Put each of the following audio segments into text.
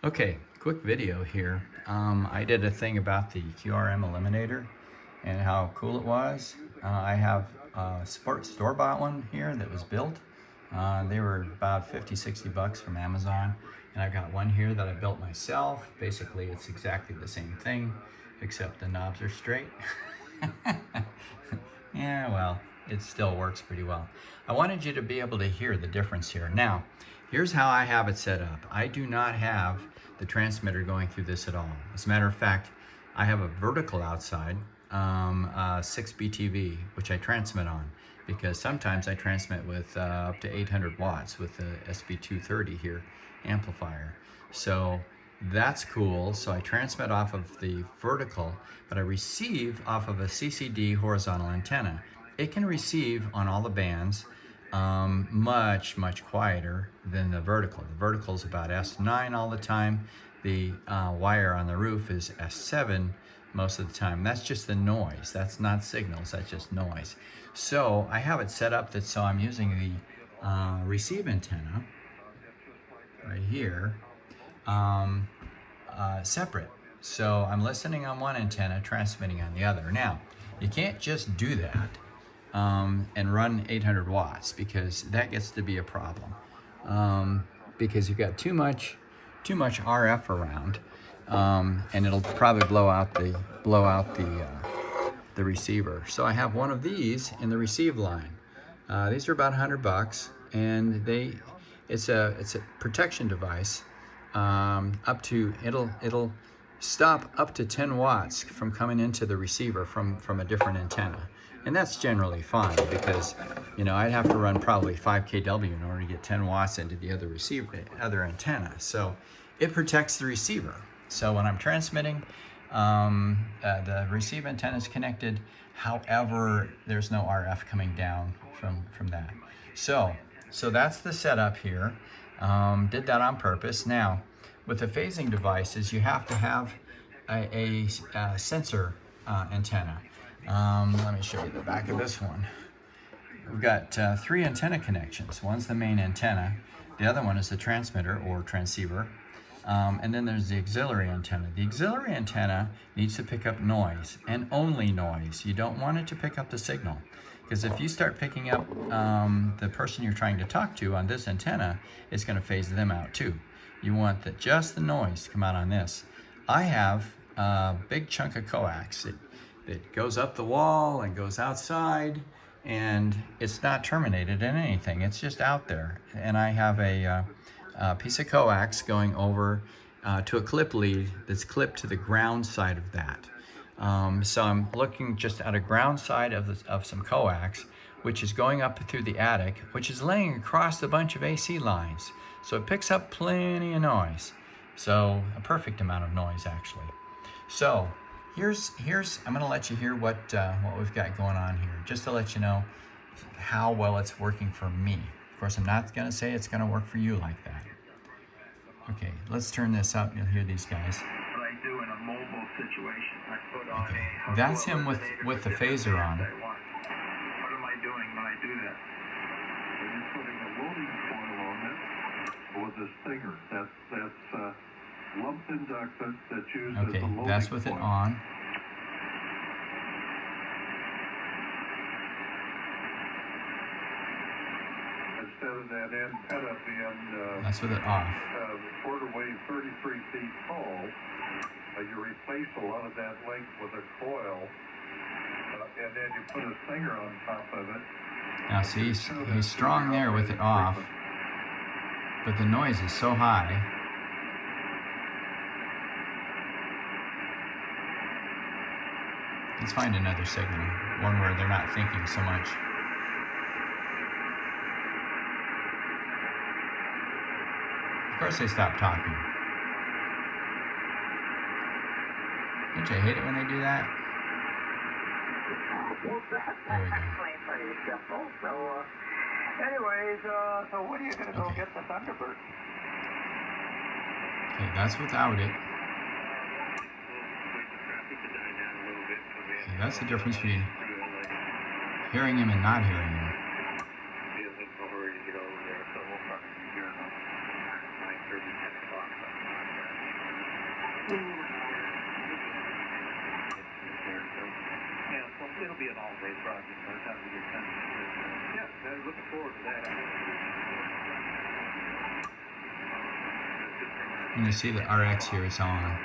Okay, quick video here. I did a thing about the QRM eliminator and how cool it was. I have a store-bought one here that was built. They were about 50-60 bucks from Amazon. And I've got one here that I built myself. Basically, it's exactly the same thing, except the knobs are straight. Yeah, well, it still works pretty well. I wanted you to be able to hear the difference here. Now, here's how I have it set up. I do not have the transmitter going through this at all. As a matter of fact, I have a vertical outside, 6BTV, which I transmit on, because sometimes I transmit with up to 800 watts with the SB230 here amplifier. So that's cool. So I transmit off of the vertical, but I receive off of a CCD horizontal antenna. It can receive on all the bands much quieter than the vertical. The vertical is about S9 all the time. The wire on the roof is S7 most of the time. That's just the noise. That's not signals, that's just noise. So I have it set up that so I'm using the receive antenna right here separate. So I'm listening on one antenna, transmitting on the other. Now, you can't just do that and run 800 watts because that gets to be a problem because you've got too much RF around and it'll probably blow out the receiver. So I have one of these in the receive line. These are about 100 bucks, and it's a protection device. It'll stop up to 10 watts from coming into the receiver from a different antenna. And that's generally fine because, you know, I'd have to run probably 5 kW in order to get 10 watts into the other antenna. So it protects the receiver. So when I'm transmitting, the receive antenna is connected. However, there's no RF coming down from that. So that's the setup here. Did that on purpose. Now, with the phasing devices, you have to have a sensor antenna. Let me show you the back of this one. We've got 3 antenna connections. One's the main antenna. The other one is the transmitter or transceiver. And then there's the auxiliary antenna. The auxiliary antenna needs to pick up noise, and only noise. You don't want it to pick up the signal, because if you start picking up the person you're trying to talk to on this antenna, it's going to phase them out too. You want just the noise to come out on this. I have a big chunk of coax that goes up the wall and goes outside, and it's not terminated in anything. It's just out there. And I have a piece of coax going over to a clip lead that's clipped to the ground side of that. So I'm looking just at a ground side of some coax, which is going up through the attic, which is laying across a bunch of AC lines. So it picks up plenty of noise. So a perfect amount of noise, actually. So here's I'm gonna let you hear what we've got going on here, just to let you know how well it's working for me. Of course, I'm not gonna say it's gonna work for you like that. Okay, let's turn this up. You'll hear these guys. What I do in a mobile situation, I put on Okay, that's him with the phaser on. What am I doing when I do that? You're putting a loading coil on it with a stinger. That's lumped inductance that's used as a Okay, loading coil. that's with it on. Instead of that antenna being That's with it off. quarter wave 33 feet tall, you replace a lot of that length with a coil, and then you put a stinger on top of it. Now see, he's strong there with it off, but the noise is so high. Let's find another signal, one where they're not thinking so much. Of course they stop talking. Don't you hate it when they do that? There we go. Pretty simple. So, anyways, so when are you going to go Okay. get the Thunderbird? Okay, that's without it. Okay, that's the difference between hearing him and not hearing him. Yeah, well, it'll be an all-day project by the time we get done. Yeah, I'm looking forward to that. And you see the RX here is on.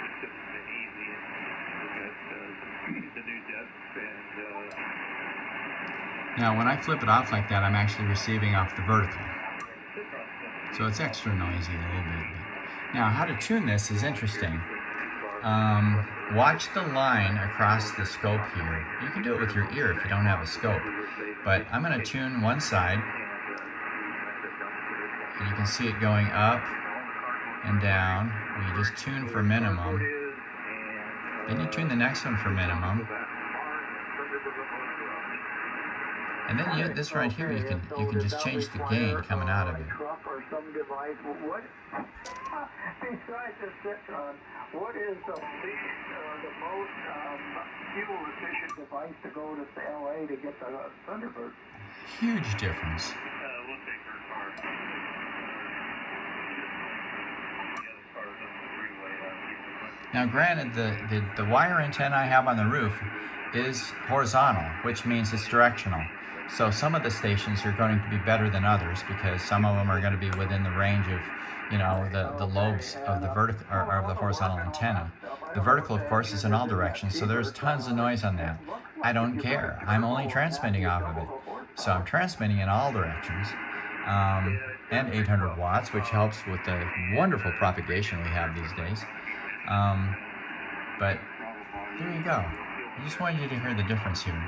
Now when I flip it off like that, I'm actually receiving off the vertical. So it's extra noisy a little bit. Now how to tune this is interesting. Watch the line across the scope here. You can do it with your ear if you don't have a scope. But I'm going to tune one side. And you can see it going up and down. You just tune for minimum. Then you tune the next one for minimum. And then you, this right here, you can just change the gain coming out of it. Besides the Citron, what is the most fuel efficient device to go to LA to get the Thunderbird? Huge difference. We'll take her car. Now granted, the wire antenna I have on the roof is horizontal, which means it's directional. So some of the stations are going to be better than others because some of them are going to be within the range of, you know, the lobes of the vertical or of the horizontal antenna. The vertical, of course, is in all directions, so there's tons of noise on that. I don't care. I'm only transmitting off of it. So I'm transmitting in all directions. And 800 watts, which helps with the wonderful propagation we have these days. But there you go. I just wanted you to hear the difference here.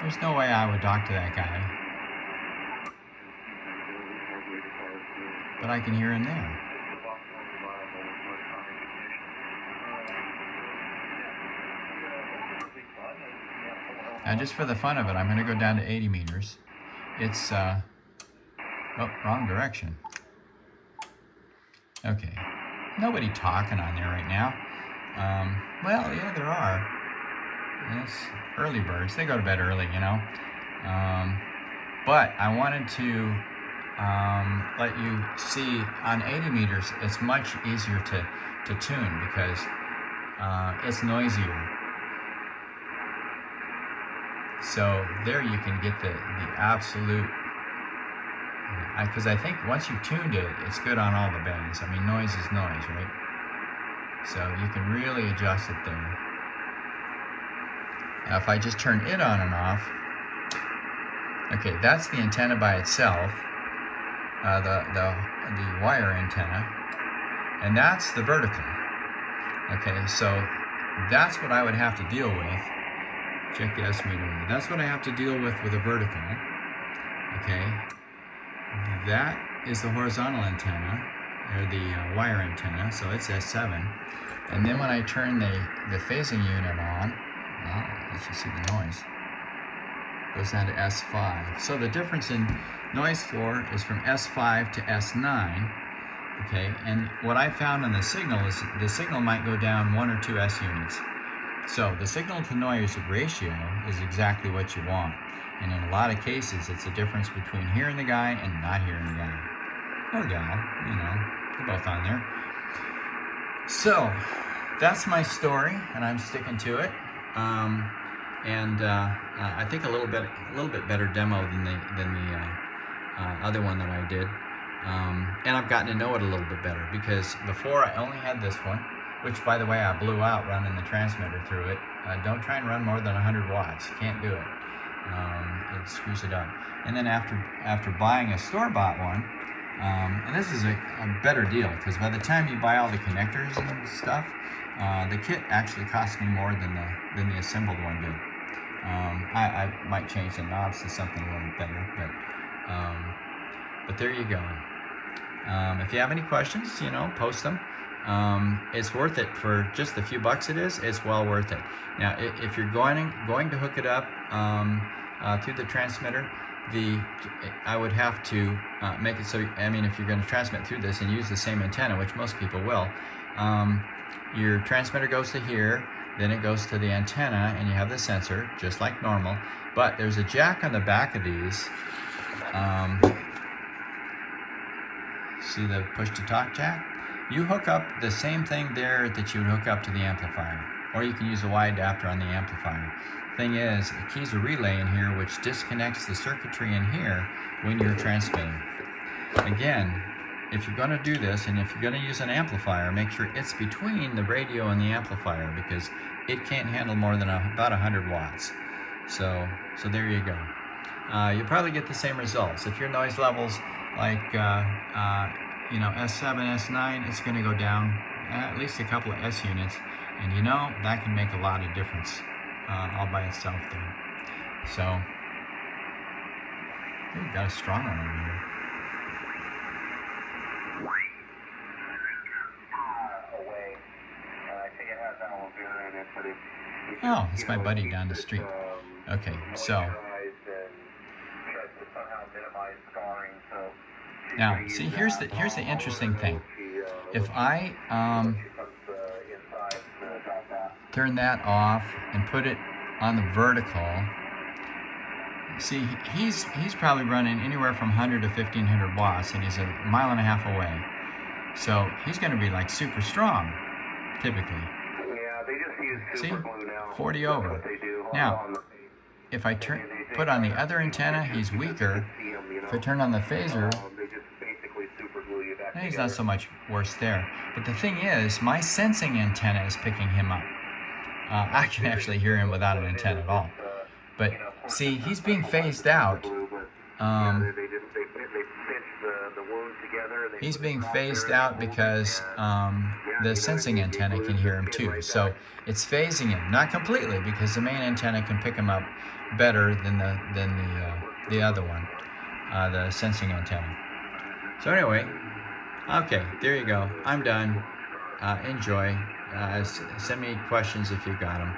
There's no way I would talk to that guy. But I can hear him there. Now just for the fun of it, I'm going to go down to 80 meters. It's, oh, wrong direction. Okay. Nobody talking on there right now. Well, yeah, there are. Yes, early birds. They go to bed early, you know. But I wanted to let you see on 80 meters, it's much easier to tune because it's noisier. So there you can get the absolute, because I think once you've tuned it, it's good on all the bands. I mean, noise is noise, right? So you can really adjust it there. Now if I just turn it on and off, okay, that's the antenna by itself, the wire antenna, and that's the vertical. Okay, so that's what I would have to deal with. Check the S meter. That's what I have to deal with a vertical. Okay, that is the horizontal antenna, or the wire antenna, so it's S7. And then when I turn the phasing unit on, well, let's just see the noise. Goes down to S5. So the difference in noise floor is from S5 to S9. Okay, and what I found in the signal is the signal might go down 1 or 2 S units. So the signal to noise ratio is exactly what you want. And in a lot of cases, it's a difference between hearing the guy and not hearing the guy. Or gal, you know, they're both on there. So that's my story, and I'm sticking to it. I think a little bit better demo than the other one that I did. And I've gotten to know it a little bit better because before I only had this one, which by the way I blew out running the transmitter through it. Don't try and run more than 100 watts. Can't do it. It screws it up. And then after buying a store-bought one, and this is a better deal because by the time you buy all the connectors and stuff, the kit actually cost me more than the assembled one did. I might change the knobs to something a little better, but there you go. If you have any questions, you know, post them. It's worth it for just the few bucks it is. It's well worth it. Now, if you're going to hook it up through the transmitter, I would have to make it so. I mean, if you're going to transmit through this and use the same antenna, which most people will, your transmitter goes to here, then it goes to the antenna, and you have the sensor just like normal. But there's a jack on the back of these. See the push to talk jack? You hook up the same thing there that you would hook up to the amplifier, or you can use a Y adapter on the amplifier. Thing is, it keys a relay in here which disconnects the circuitry in here when you're transmitting. Again, if you're going to do this, and if you're going to use an amplifier, make sure it's between the radio and the amplifier, because it can't handle more than about 100 watts. So there you go. You'll probably get the same results. If your noise levels like you know, S7, S9, it's going to go down at least a couple of S units, and you know that can make a lot of difference all by itself there. So you got a strong one over here. Oh, it's my buddy down the street. Okay, so now see, here's the interesting thing. If I turn that off and put it on the vertical, see, he's probably running anywhere from 100 to 1500 watts, and he's a mile and a half away. So he's going to be like super strong, typically. Yeah, they just use See, super glue now. 40 over. That's what they do Now, on the if I put on the other antenna, he's weaker. If I turn on the phaser, they just basically super glue you back he's not so much worse there. But the thing is, my sensing antenna is picking him up. I can actually hear him without an antenna at all. But see, he's being phased out. He's being phased out because the sensing antenna can hear him too. So it's phasing him, not completely, because the main antenna can pick him up better than the other one, the sensing antenna. So anyway, okay, there you go. I'm done. Enjoy. Send me questions if you've got them.